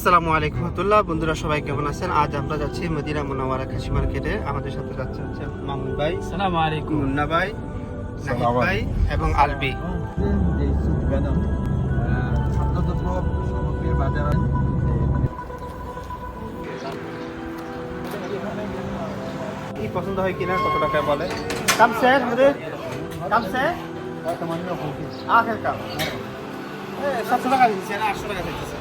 আসসালামু আলাইকুম রহমতুল্লাহ। বন্ধুরা সবাই কেমন আছেন? আজ আমরা যাচ্ছি মদিনা মুনাওয়ারা খাসি মার্কেটে। আমাদের সাথে যাচ্ছে মামুন ভাই, আসসালামু আলাইকুম, মুন্না ভাই, নাহিদ ভাই এবং আলবি। কি পছন্দ হয় কিনা, কত টাকা বলে? কামছে আমাদের কামছে আখের কাম 700 টাকা দিচ্ছে না 800 টাকা দিচ্ছে।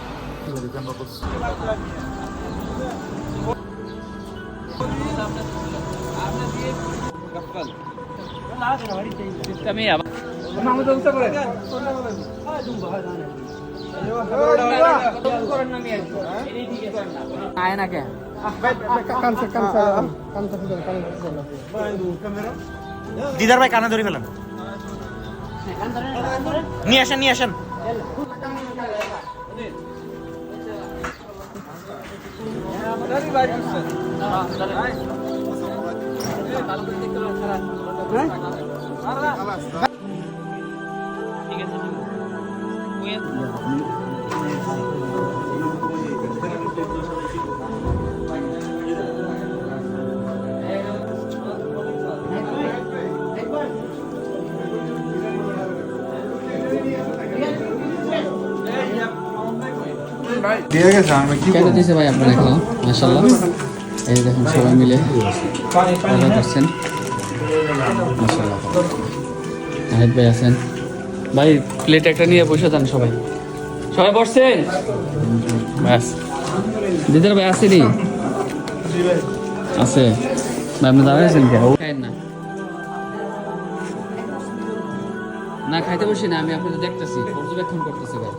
দিদার ভাই কানে ধরে ফেলেন, নিয়ে আসেন নিয়ে আসেন। কেন দিয়েছে ভাই আপনার দেখলাম, মাশাআল্লাহ। এই দেখুন সবাই মিলে অর্ডার করছেন, মাশাআল্লাহ। নাহিদ ভাই আছেন ভাই, প্লেট একটা নিয়ে বসে যান সবাই। সবাই বসছেন? ব্যাস, দিদার ভাই আসেনি? আছে ভাই, আপনি দাঁড়াইছেন কে? খাইেন না, না খাইতে বসি না, আমি আপনাদের দেখতেছি, পর্যবেক্ষণ করতেছি ভাই।